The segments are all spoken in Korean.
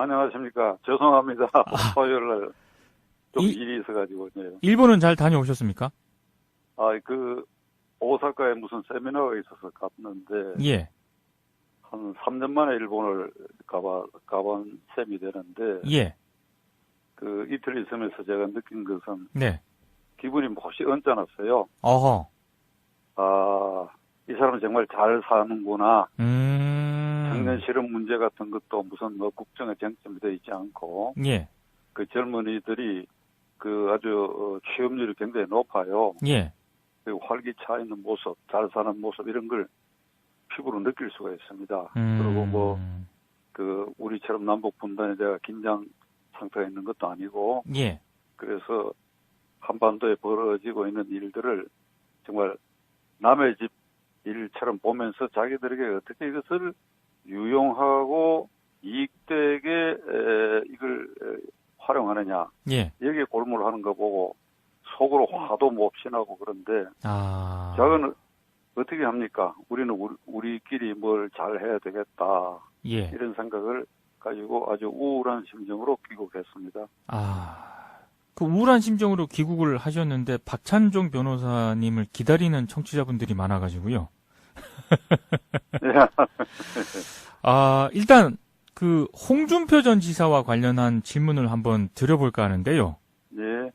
안녕하십니까. 죄송합니다. 화요일 날 좀 일이 있어가지고. 네. 일본은 잘 다녀오셨습니까? 오사카에 무슨 세미나가 있어서 갔는데. 예. 한 3년 만에 일본을 가본 셈이 되는데. 예. 이틀 있으면서 제가 느낀 것은. 네. 기분이 몹시 언짢았어요. 어허. 이 사람은 정말 잘 사는구나. 청년 실업 문제 같은 것도 무슨 국정의 쟁점이 되어 있지 않고. 예. 젊은이들이 아주 취업률이 굉장히 높아요. 예. 그리고 활기차 있는 모습, 잘 사는 모습 이런 걸 피부로 느낄 수가 있습니다. 그리고 우리처럼 남북 분단에 대해 긴장 상태가 있는 것도 아니고. 예. 그래서 한반도에 벌어지고 있는 일들을 정말 남의 집 일처럼 보면서 자기들에게 어떻게 이것을 유용하고 이익되게 이걸 활용하느냐. 예. 여기에 골몰 하는 거 보고 속으로 화도 몹신하고 그런데. 저는 어떻게 합니까? 우리는 우리끼리 뭘 잘해야 되겠다. 예. 이런 생각을 가지고 아주 우울한 심정으로 귀국했습니다. 그 우울한 심정으로 귀국을 하셨는데 박찬종 변호사님을 기다리는 청취자분들이 많아가지고요. 일단 홍준표 전 지사와 관련한 질문을 한번 드려볼까 하는데요. 네.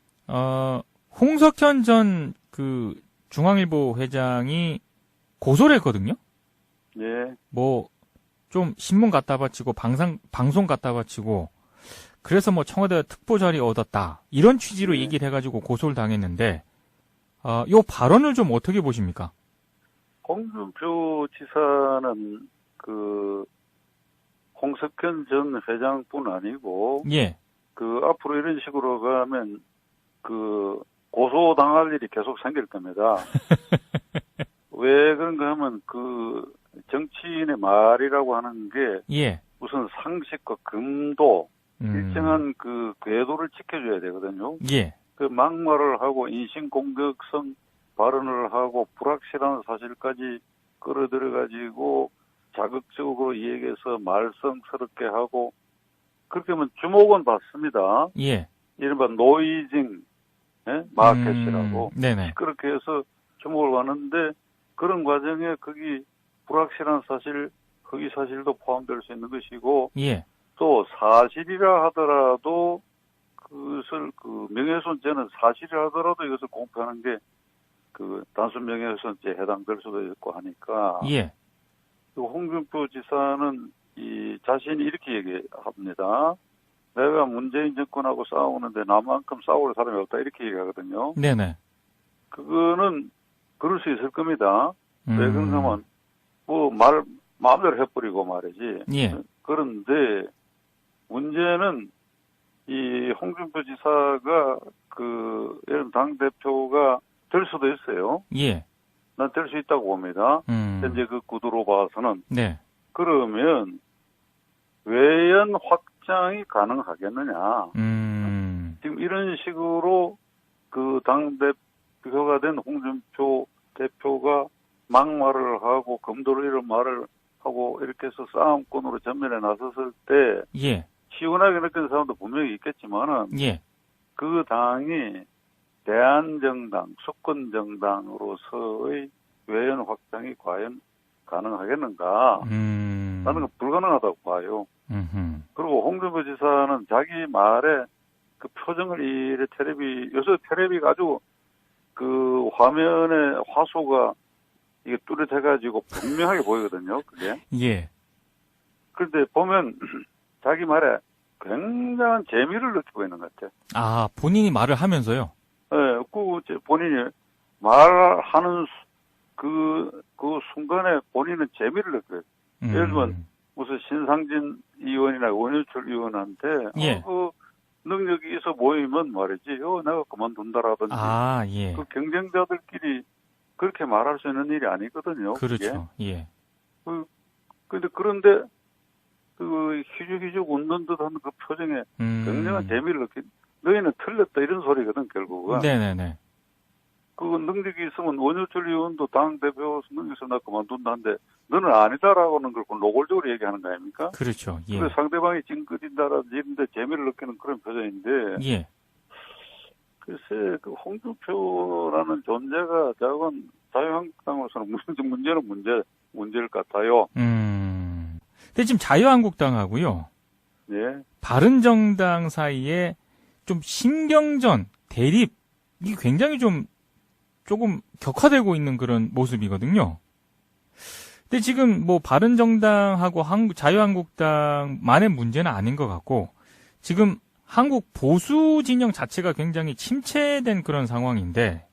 홍석현 전 중앙일보 회장이 고소를 했거든요. 네. 좀 신문 갖다 바치고 방송 갖다 바치고 그래서 청와대 특보 자리 얻었다. 이런 취지로 네. 얘기를 해가지고 고소를 당했는데, 요 발언을 좀 어떻게 보십니까? 홍준표 지사는 홍석현 전 회장뿐 아니고, 예. 앞으로 이런 식으로 가면, 고소당할 일이 계속 생길 겁니다. 왜 그런가 하면, 정치인의 말이라고 하는 게, 예. 무슨 상식과 금도, 일정한 궤도를 지켜줘야 되거든요. 예. 막말을 하고 인신공격성 발언을 하고 불확실한 사실까지 끌어들여가지고 자극적으로 얘기해서 말썽스럽게 하고 그렇게 하면 주목은 받습니다. 예. 이른바 노이징 마켓이라고 네네. 그렇게 해서 주목을 받는데 그런 과정에 거기 불확실한 사실, 허위 사실도 포함될 수 있는 것이고 예. 또 사실이라 하더라도 그것을 명예훼손죄는 사실이라 하더라도 이것을 공표하는 게 단순 명예훼손죄에 해당될 수도 있고 하니까. 예. 홍준표 지사는 자신이 이렇게 얘기합니다. 내가 문재인 정권하고 싸우는데 나만큼 싸울 사람이 없다 이렇게 얘기하거든요. 네네. 그거는 그럴 수 있을 겁니다. 왜 그런가 하면 마음대로 해버리고 말이지. 예. 그런데 문제는 이 홍준표 지사가 이런 당대표가 될 수도 있어요. 예. 난 될 수 있다고 봅니다. 현재 구도로 봐서는. 네. 그러면 외연 확장이 가능하겠느냐. 지금 이런 식으로 당대표가 된 홍준표 대표가 막말을 하고 검도를 이런 말을 하고 이렇게 해서 싸움꾼으로 전면에 나섰을 때 예. 시원하게 느끼는 사람도 분명히 있겠지만은 예. 그 당이 대한정당, 수권정당으로서의 외연 확장이 과연 가능하겠는가? 나는 건 불가능하다고 봐요. 그리고 홍준표 지사는 자기 말에 표정을 요새 텔레비가 아주 화면에 화소가 이게 뚜렷해가지고 분명하게 보이거든요, 그게. 예. 그런데 보면 자기 말에 굉장한 재미를 느끼고 있는 것 같아요. 본인이 말을 하면서요? 네, 본인이 말하는 그 순간에 본인은 재미를 느껴요. 예를 들면 무슨 신상진 의원이나 원유철 의원한테 예. 능력이 있어 보이면 말이지, 내가 그만둔다라든지. 예. 경쟁자들끼리 그렇게 말할 수 있는 일이 아니거든요. 그렇죠. 그게. 예. 그런데 희죽희죽 웃는 듯한 그 표정에 굉장한 재미를 너희는 틀렸다 이런 소리거든 결국은. 네네네. 그 능력이 있으면 원효철 의원도 당대표 능력이 있으면 나 그만둔다는데 너는 아니다라고는 걸 노골적으로 얘기하는 거 아닙니까? 그렇죠. 예. 그래서 상대방이 찡그린다라든지 이런데 재미를 느끼는 그런 표정인데 예. 글쎄 그 홍준표라는 존재가 자유한국당으로서는 문제일 것 같아요. 근데 지금 자유한국당하고요. 예. 바른정당 사이에 좀 신경전, 대립, 이게 굉장히 조금 격화되고 있는 그런 모습이거든요. 근데 지금 뭐 바른정당하고 자유한국당만의 문제는 아닌 것 같고, 지금 한국 보수 진영 자체가 굉장히 침체된 그런 상황인데,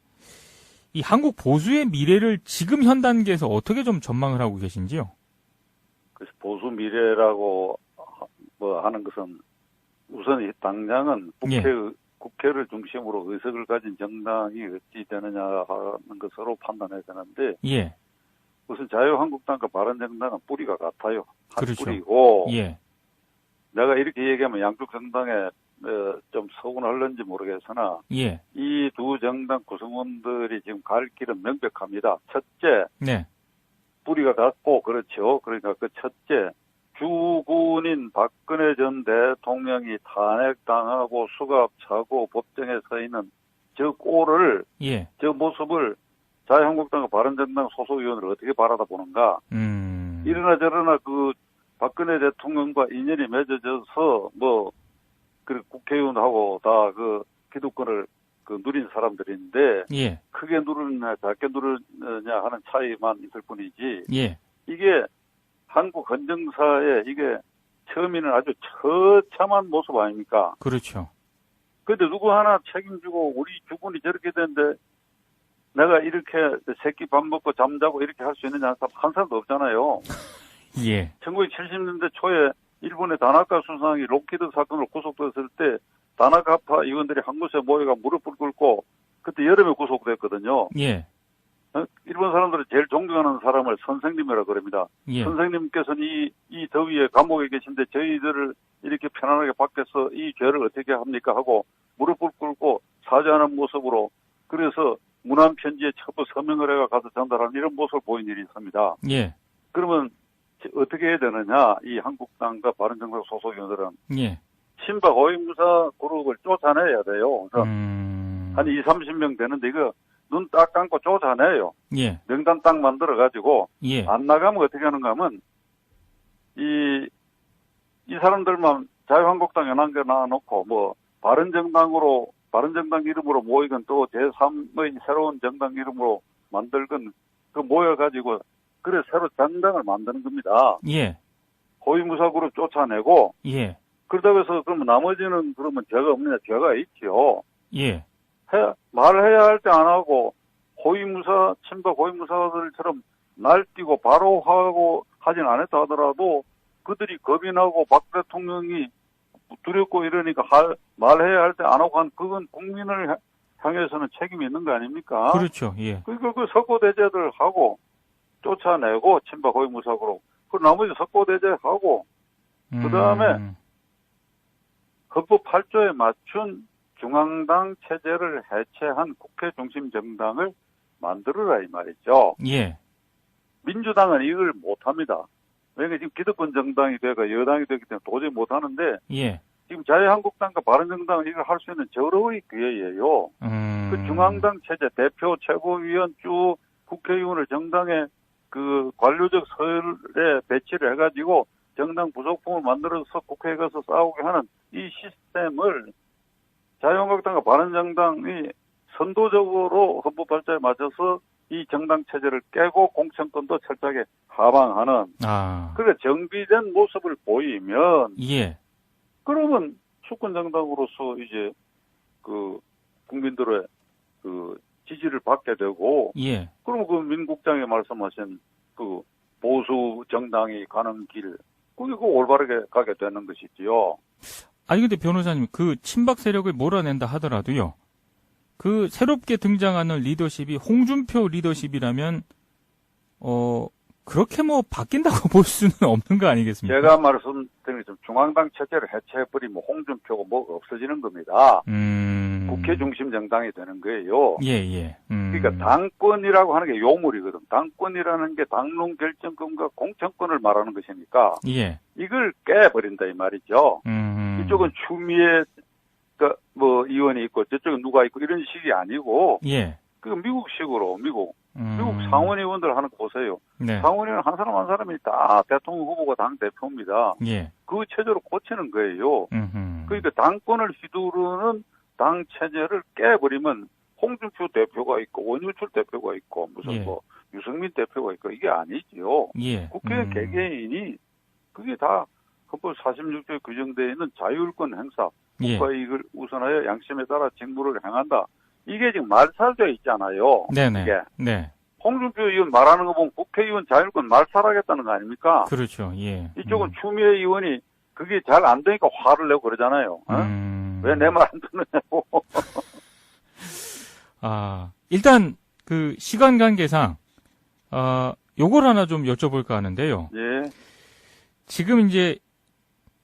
이 한국 보수의 미래를 지금 현 단계에서 어떻게 좀 전망을 하고 계신지요? 그래서 보수 미래라고 뭐 하는 것은 우선 당장은 국회를 중심으로 의석을 가진 정당이 어찌 되느냐 하는 것으로 판단해야 되는데, 예. 우선 자유한국당과 바른정당은 뿌리가 같아요. 한 그렇죠. 뿌리고, 예. 내가 이렇게 얘기하면 양쪽 정당에 좀 서운할는지 모르겠으나, 예. 이 두 정당 구성원들이 지금 갈 길은 명백합니다. 첫째, 네. 뿌리가 같고, 그렇죠. 그러니까 그 첫째, 주군인 박근혜 전 대통령이 탄핵당하고 수갑차고 법정에 서 있는 저 꼴을, 예. 저 모습을 자유한국당과 바른정당 소속 의원을 어떻게 바라다 보는가. 이러나 저러나 그 박근혜 대통령과 인연이 맺어져서 그 국회의원하고 다 그 기득권을 누린 사람들인데, 예. 크게 누르느냐 작게 누르느냐 하는 차이만 있을 뿐이지. 예. 이게 한국 헌정사에 이게 처음에는 아주 처참한 모습 아닙니까? 그렇죠. 근데 누구 하나 책임지고 우리 주군이 저렇게 되는데 내가 이렇게 새끼 밥 먹고 잠자고 이렇게 할 수 있느냐 한 사람도 없잖아요. 예. 1970년대 초에 일본의 다나카 수상이 록히드 사건으로 구속됐을 때 다나카파 의원들이 한 곳에 모여가 무릎을 꿇고 그때 여름에 구속됐거든요. 예. 일본 사람들은 제일 존경하는 사람을 선생님이라 그럽니다. 예. 선생님께서는 이 더위에 감옥에 계신데 저희들을 이렇게 편안하게 밖에서 이 죄를 어떻게 합니까 하고 무릎을 꿇고 사죄하는 모습으로, 그래서 문안 편지에 첩보 서명을 해가 가서 전달하는 이런 모습을 보인 일이 있습니다. 예. 그러면 어떻게 해야 되느냐? 이 한국당과 바른정당 소속 의원들은 예. 친박 호위무사 그룹을 쫓아내야 돼요. 그래서 한 20, 30명 되는데 이거 눈 딱 감고 쫓아내요. 예. 명단 딱 만들어가지고, 예. 안 나가면 어떻게 하는가 하면, 이 사람들만 자유한국당 연합에 놔놓고, 바른정당 이름으로 모이건 또 제3의 새로운 정당 이름으로 만들건, 그 모여가지고, 그래, 새로 정당을 만드는 겁니다. 예. 호위무사 그룹 쫓아내고, 예. 그러다고 해서 그러면 나머지는 그러면 죄가 없느냐? 죄가 있지요. 예. 말해야 할 때 안 하고, 친박 호위무사들처럼 날뛰고 바로 하고 하진 않았다 하더라도 그들이 겁이 나고 박 대통령이 두렵고 이러니까 말해야 할 때 안 하고 한 그건 국민을 향해서는 책임이 있는 거 아닙니까? 그렇죠. 예. 그러니까 그 석고대죄들 하고 쫓아내고 친박 호위무사로 그 나머지 석고대죄하고 그 다음에 헌법 8조에 맞춘 중앙당 체제를 해체한 국회 중심 정당을 만들어라 이 말이죠. 예. 민주당은 이걸 못합니다. 왜냐하면 지금 기득권 정당이 되고 여당이 되기 때문에 도저히 못하는데, 예. 지금 자유한국당과 바른정당은 이걸 할 수 있는 절호의 기회예요. 그 중앙당 체제, 대표, 최고위원, 쭉 국회의원을 정당의 그 관료적 서열에 배치를 해가지고 정당 부속품을 만들어서 국회에 가서 싸우게 하는 이 시스템을 자유한국당과 바른정당이 선도적으로 헌법 8조에 맞춰서 이 정당 체제를 깨고 공천권도 철저하게 하방하는, 그래 정비된 모습을 보이면, 예. 그러면 수권 정당으로서 이제 그 국민들의 그 지지를 받게 되고, 예. 그러면 그 민국장이 말씀하신 그 보수 정당이 가는 길, 그게 올바르게 가게 되는 것이지요. 아니 근데 변호사님, 그 친박 세력을 몰아낸다 하더라도요, 그 새롭게 등장하는 리더십이 홍준표 리더십이라면 그렇게 바뀐다고 볼 수는 없는 거 아니겠습니까? 제가 말씀드린 것처럼 중앙당 체제를 해체해버리면 홍준표가 없어지는 겁니다. 국회 중심 정당이 되는 거예요. 예, 예. 그러니까 당권이라고 하는 게 요물이거든. 당권이라는 게 당론 결정권과 공천권을 말하는 것이니까 예. 이걸 깨버린다 이 말이죠. 이쪽은 추미애 뭐 의원이 있고 저쪽은 누가 있고 이런 식이 아니고 예. 그 미국식으로 미국 상원 의원들 하는 거 보세요. 네. 상원 의원 한 사람 한 사람이 다 대통령 후보가 당 대표입니다. 예. 그 체제로 고치는 거예요. 그러니까 당권을 휘두르는 당 체제를 깨버리면 홍준표 대표가 있고 원유철 대표가 있고 무슨 예. 뭐 유승민 대표가 있고 이게 아니지요. 예. 국회 개개인이 그게 다 헌법 46조에 규정되어 있는 자율권 행사, 예. 국가 이익을 우선하여 양심에 따라 직무를 행한다. 이게 지금 말살되어 있잖아요. 네네. 이게. 네. 홍준표 의원 말하는 거 보면 국회의원 자율권 말살하겠다는 거 아닙니까? 그렇죠. 예. 이쪽은 추미애 의원이 그게 잘 안 되니까 화를 내고 그러잖아요. 왜 내 말 안 듣느냐고. 일단 그 시간 관계상 요걸 하나 좀 여쭤볼까 하는데요. 예. 지금 이제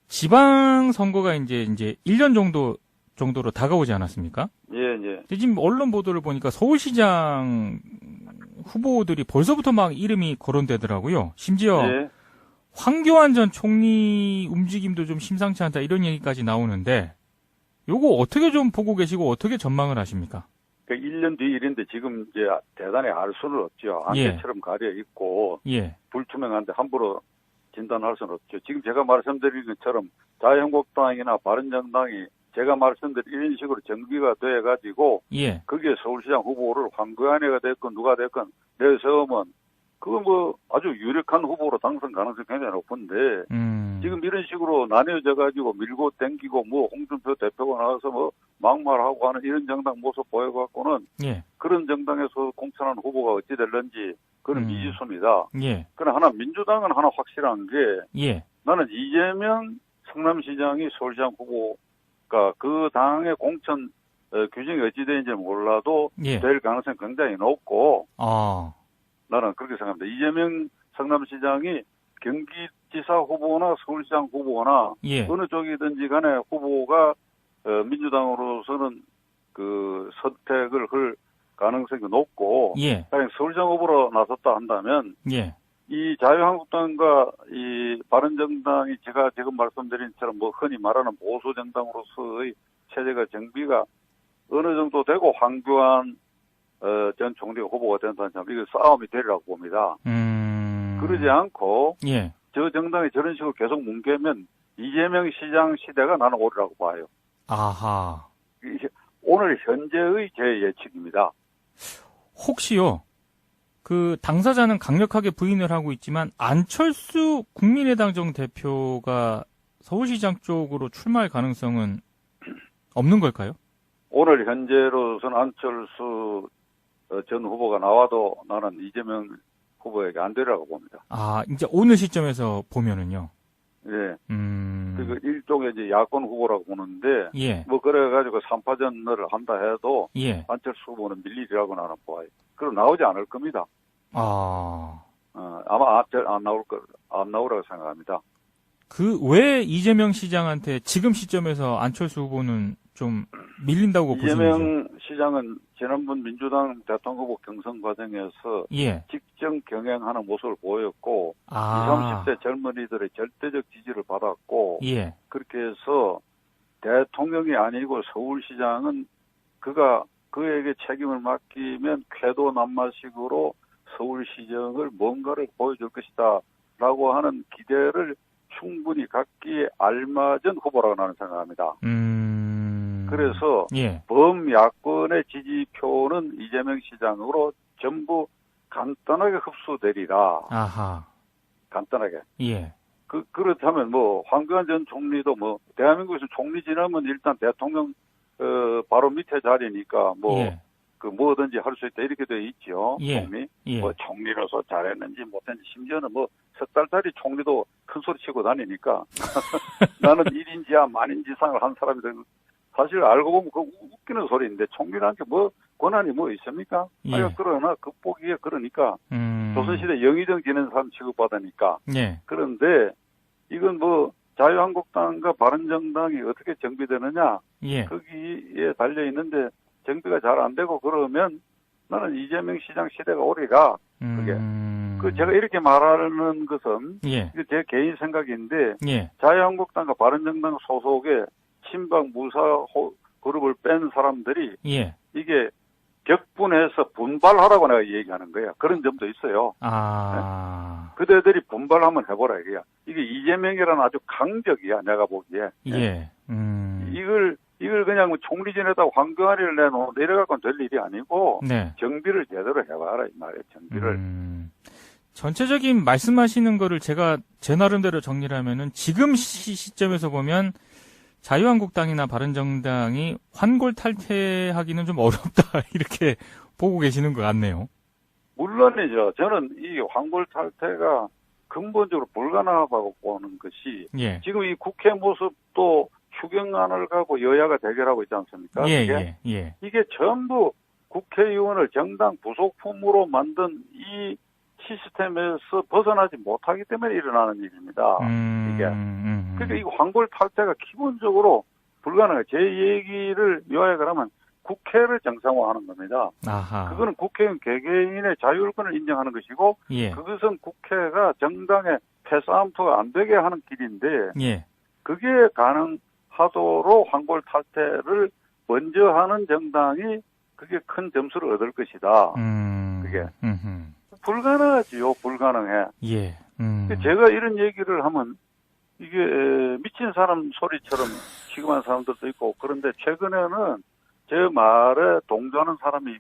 지방 선거가 이제 1년 정도로 다가오지 않았습니까? 예, 예. 근데 지금 언론 보도를 보니까 서울시장 후보들이 벌써부터 막 이름이 거론되더라고요. 심지어 예. 황교안 전 총리 움직임도 좀 심상치 않다 이런 얘기까지 나오는데 요거 어떻게 좀 보고 계시고 어떻게 전망을 하십니까? 그 1년 뒤 일인데 지금 이제 대단히 알 수는 없죠. 안개처럼 가려 있고 예. 불투명한데 함부로 진단할 수는 없죠. 지금 제가 말씀드린 것처럼 자유한국당이나 바른정당이 제가 말씀드린 이런 식으로 정비가 돼가지고 예. 거기에 서울시장 후보를 황교안이가 됐건 누가 됐건 내세우면 그거 뭐 아주 유력한 후보로 당선 가능성이 굉장히 높은데 지금 이런 식으로 나뉘어져가지고 밀고 땡기고 뭐 홍준표 대표가 나와서 뭐 막말하고 하는 이런 정당 모습 보여갖고는 예. 그런 정당에서 공천한 후보가 어찌 될런지 그건 미지수입니다. 예. 그러나 하나 민주당은 하나 확실한 게 예. 나는 이재명 성남시장이 서울시장 후보가 그 당의 공천 규정이 어찌 되는지 몰라도 예. 될 가능성이 굉장히 높고 나는 그렇게 생각합니다. 이재명 성남시장이 경기지사 후보나 서울시장 후보나 예. 어느 쪽이든지 간에 후보가 민주당으로서는 그 선택을 할 가능성이 높고 예. 서울시장 후보로 나섰다 한다면 예. 이 자유한국당과 이 바른정당이 제가 지금 말씀드린 것처럼 뭐 흔히 말하는 보수 정당으로서의 체제가 정비가 어느 정도 되고 황교안 전 총리가 후보가 된다는 점 이거 싸움이 되리라고 봅니다. 그러지 않고 예. 저 정당이 저런 식으로 계속 뭉개면 이재명 시장 시대가 나는 오리라고 봐요. 아하. 오늘 현재의 제 예측입니다. 혹시요, 그 당사자는 강력하게 부인을 하고 있지만 안철수 국민의당 정 대표가 서울시장 쪽으로 출마할 가능성은 없는 걸까요? 오늘 현재로서는 안철수 전 후보가 나와도 나는 이재명 후보에게 안 되라고 봅니다. 이제 오늘 시점에서 보면은요. 예. 그 일종의 이제 야권 후보라고 보는데, 예. 뭐 그래가지고 3파전을 한다 해도, 예. 안철수 후보는 밀리리라고 나는 봐요. 그럼 나오지 않을 겁니다. 아마 안 나오라고 생각합니다. 왜 이재명 시장한테 지금 시점에서 안철수 후보는 좀 밀린다고 보시는지요? 이재명 시장은 지난번 민주당 대통령 후보 경선 과정에서 예. 직정 경행하는 모습을 보였고 20, 30대 젊은이들의 절대적 지지를 받았고 예. 그렇게 해서 대통령이 아니고 서울시장은 그에게 책임을 맡기면 쾌도난마식으로 서울시정을 뭔가를 보여줄 것이다 라고 하는 기대를 충분히 갖기에 알맞은 후보라고 나는 생각합니다. 그래서 예. 범야권의 지지표는 이재명 시장으로 전부 간단하게 흡수되리라. 아하. 간단하게. 예. 그렇다면 뭐 황교안 전 총리도 뭐 대한민국에서 총리 지나면 일단 대통령 바로 밑에 자리니까 뭐 예. 뭐든지 할 수 있다 이렇게 돼 있죠. 예. 총리. 예. 뭐 총리로서 잘했는지 못했는지 심지어는 뭐 석 달짜리 총리도 큰 소리 치고 다니니까 나는 1인지야 만인지상을 한 사람이 되는 사실 알고 보면 그 웃기는 소리인데 총리한테 뭐 권한이 뭐 있습니까? 예. 그러나 극복이에 그러니까 조선시대 영의정 지낸 사람 취급받으니까 예. 그런데 이건 뭐 자유한국당과 바른정당이 어떻게 정비되느냐, 예. 거기에 달려 있는데 정비가 잘 안 되고 그러면 나는 이재명 시장 시대가 오리라. 그게. 제가 이렇게 말하는 것은 예. 이게 제 개인 생각인데 예. 자유한국당과 바른정당 소속의 친박 무사 그룹을 뺀 사람들이 예. 이게 격분해서 분발하라고 내가 얘기하는 거야. 그런 점도 있어요. 아. 네? 그대들이 분발 한번 해보라 이게야. 이게 이재명이라는 아주 강적이야 내가 보기에. 예. 이걸 그냥 뭐 총리진에다 황교안이를 내려갖고는 될 일이 아니고 네. 정비를 제대로 해봐라 이 말이에요. 정비를. 전체적인 말씀하시는 거를 제가 제 나름대로 정리를 하면은 지금 시점에서 보면 자유한국당이나 바른정당이 환골 탈퇴하기는 좀 어렵다 이렇게 보고 계시는 것 같네요. 물론이죠. 저는 이 환골 탈퇴가 근본적으로 불가능하다고 보는 것이 예. 지금 이 국회 모습도 추경안을 가고 여야가 대결하고 있지 않습니까? 예. 이게 전부 국회의원을 정당 부속품으로 만든 이 시스템에서 벗어나지 못하기 때문에 일어나는 일입니다. 이게. 그러니까 이 환골 탈퇴가 기본적으로 불가능해요. 제 얘기를 요약을 하면 국회를 정상화하는 겁니다. 아하. 그거는 국회의원 개개인의 자율권을 인정하는 것이고 예. 그것은 국회가 정당의 패스암프가 안 되게 하는 길인데 예. 그게 가능하도록 환골 탈퇴를 먼저 하는 정당이 그게 큰 점수를 얻을 것이다. 그게. 불가능하지요. 불가능해. 예. 제가 이런 얘기를 하면 이게 미친 사람 소리처럼 취급하는 사람들도 있고 그런데 최근에는 제 말에 동조하는 사람이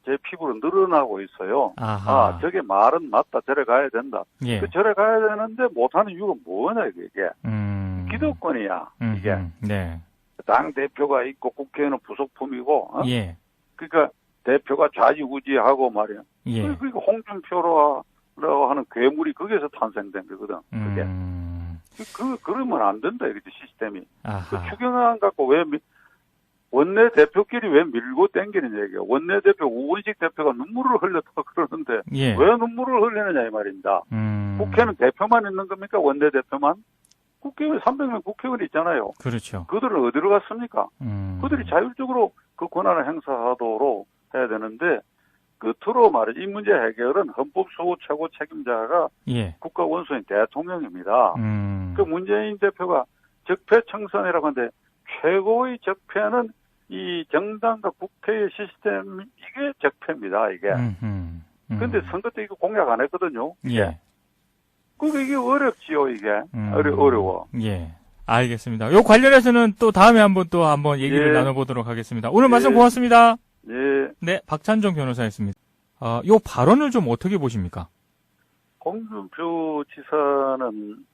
제 피부로 늘어나고 있어요. 아하. 아, 저게 말은 맞다. 절에 가야 된다. 예. 절에 가야 되는데 못하는 이유가 뭐냐 이게. 기득권이야. 이게. 네. 당 대표가 있고 국회의원은 부속품이고. 예. 그러니까 대표가 좌지우지하고 말이야. 예. 그러니까 홍준표라고 하는 괴물이 거기에서 탄생된 거거든. 그게. 그러면 안 된다 이거지 시스템이. 그 추경안 갖고 왜 원내 대표끼리 왜 밀고 땡기는 얘기야. 원내 대표 우원식 대표가 눈물을 흘렸다 그러는데 예. 왜 눈물을 흘리느냐 이 말입니다. 국회는 대표만 있는 겁니까? 원내 대표만? 국회의원 300명 국회의원이 있잖아요. 그렇죠. 그들은 어디로 갔습니까? 그들이 자율적으로 그 권한을 행사하도록 해야 되는데 끝으로 말이지 이 문제 해결은 헌법소호 최고 책임자가 예. 국가 원수인 대통령입니다. 그 문재인 대표가 적폐청산이라고 하는데 최고의 적폐는 이 정당과 국회의 시스템 이게 적폐입니다. 이게. 근데 선거 때 이거 공약 안 했거든요. 예. 그러니까 이게 어렵지요. 이게 어려워. 예. 알겠습니다. 요 관련해서는 또 다음에 한번 얘기를 나눠보도록 하겠습니다. 오늘 말씀 고맙습니다. 예. 네, 박찬종 변호사였습니다. 요 발언을 좀 어떻게 보십니까? 홍준표 지사는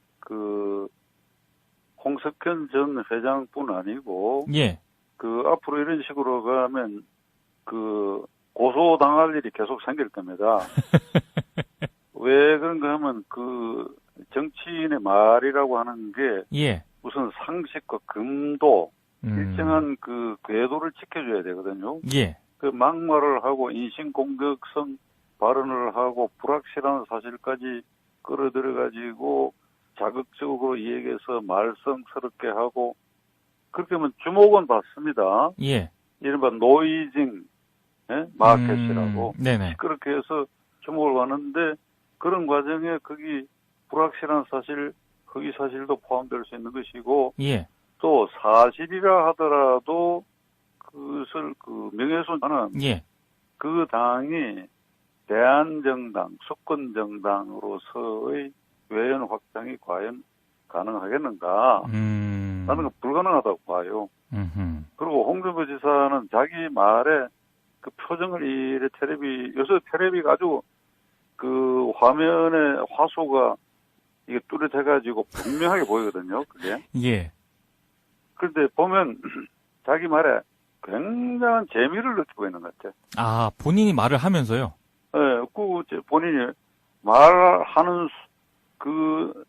홍석현 전 회장뿐 아니고 예. 앞으로 이런 식으로 가면 고소당할 일이 계속 생길 겁니다. 왜 그런가 하면 정치인의 말이라고 하는 게 예. 우선 상식과 금도 일정한 궤도를 지켜줘야 되거든요. 예. 막말을 하고 인신공격성 발언을 하고 불확실한 사실까지 끌어들여가지고 자극적으로 얘기해서 말썽스럽게 하고 그렇게 하면 주목은 받습니다. 예. 이른바 노이징 마켓이라고 네네. 그렇게 해서 주목을 받는데 그런 과정에 거기 불확실한 사실, 허위 사실도 포함될 수 있는 것이고 예. 또 사실이라 하더라도 그것을 명예훼손하는 예. 그 당이 대한정당, 수권정당으로서의 외연 확장이 과연 가능하겠는가? 나는 건 불가능하다고 봐요. 그리고 홍준표 지사는 자기 말에 그 표정을 이래 요새 텔레비가 아주 화면에 화소가 이게 뚜렷해가지고 분명하게 보이거든요, 그게. 예. 그런데 보면 자기 말에 굉장한 재미를 느끼고 있는 것 같아. 본인이 말을 하면서요? 네, 본인이 말하는 그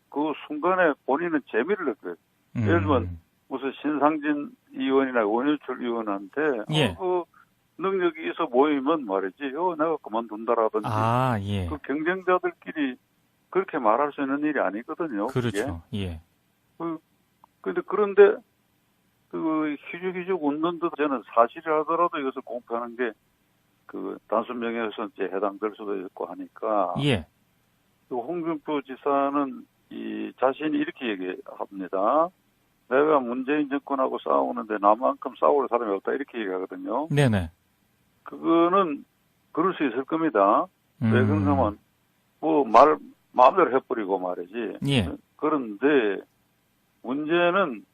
순간에 본인은 재미를 느껴요. 예를 들면, 무슨 신상진 의원이나 원유철 의원한테, 예. 능력이 있어 보이면 말이지, 내가 그만둔다라든지. 예. 경쟁자들끼리 그렇게 말할 수 있는 일이 아니거든요. 그렇죠. 그게. 예. 그런데 그 희죽희죽 웃는 듯 저는 사실이라더라도 이것을 공표하는 게 그 단순 명예훼손죄에 해당될 수도 있고 하니까. 예. 그 홍준표 지사는 이 자신이 이렇게 얘기합니다. 내가 문재인 정권하고 싸우는데 나만큼 싸울 사람이 없다 이렇게 얘기하거든요. 네네. 그거는 그럴 수 있을 겁니다. 왜 그러냐면 뭐 마음대로 해버리고 말이지. 예. 그런데 문제는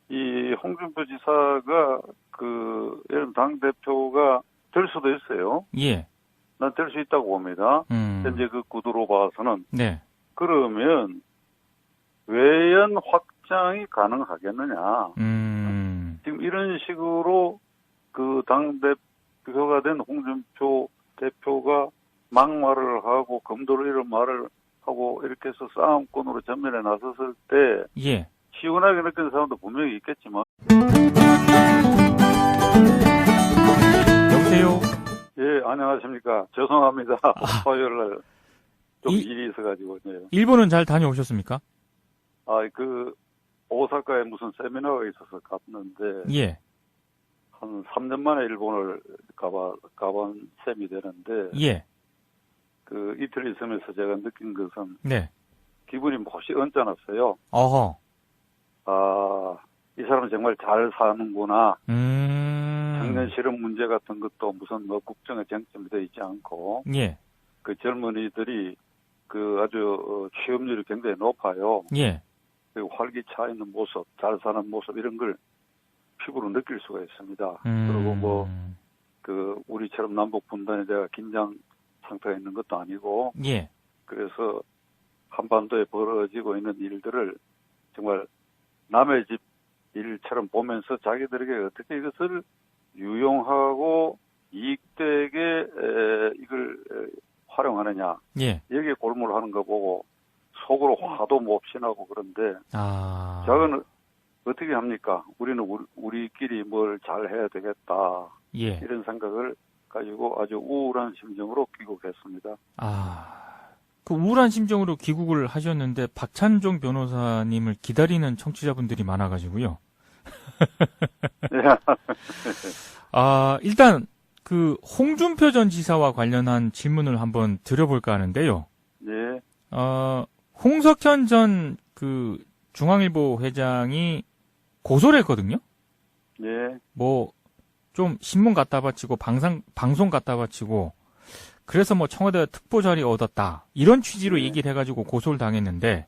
이 홍준표 지사가 이런 당 대표가 될 수도 있어요. 예. 난 될 수 있다고 봅니다. 현재 그 구도로 봐서는. 네. 그러면 외연 확장이 가능하겠느냐. 지금 이런 식으로 그 당 대표가 된 홍준표 대표가 막말을 하고 검도로 이런 말을 하고 이렇게 해서 싸움꾼으로 전면에 나섰을 때 예. 시원하게 느끼는 사람도 분명히 있겠지만. 여보세요? 예, 안녕하십니까. 죄송합니다. 화요일날 좀 일이 있어가지고. 예. 일본은 잘 다녀오셨습니까? 오사카에 무슨 세미나가 있어서 갔는데. 예. 한 3년 만에 일본을 가본 셈이 되는데. 예. 그 이틀 있으면서 제가 느낀 것은. 네. 기분이 몹시 언짢았어요. 어허. 이 사람은 정말 잘 사는구나. 청년 실업 문제 같은 것도 무슨 뭐 국정의 쟁점이 되어 있지 않고. 예. 그 젊은이들이 아주 취업률이 굉장히 높아요. 예. 그리고 활기차 있는 모습, 잘 사는 모습 이런 걸 피부로 느낄 수가 있습니다. 그리고 우리처럼 남북 분단에 대해 긴장 상태가 있는 것도 아니고. 예. 그래서 한반도에 벌어지고 있는 일들을 정말 남의 집 일처럼 보면서 자기들에게 어떻게 이것을 유용하고 이익되게 이걸 활용하느냐. 예. 여기에 골몰 하는 거 보고 속으로 화도 몹시 나고 그런데. 저는 어떻게 합니까? 우리는 우리끼리 뭘 잘해야 되겠다. 예. 이런 생각을 가지고 아주 우울한 심정으로 귀국했습니다. 그 우울한 심정으로 귀국을 하셨는데 박찬종 변호사님을 기다리는 청취자분들이 많아가지고요. 일단 그 홍준표 전 지사와 관련한 질문을 한번 드려볼까 하는데요. 네. 홍석현 전 그 중앙일보 회장이 고소를 했거든요. 네. 뭐 좀 신문 갖다 바치고 방송 갖다 바치고 그래서 뭐 청와대 특보 자리 얻었다 이런 취지로 얘기를 해가지고 고소를 당했는데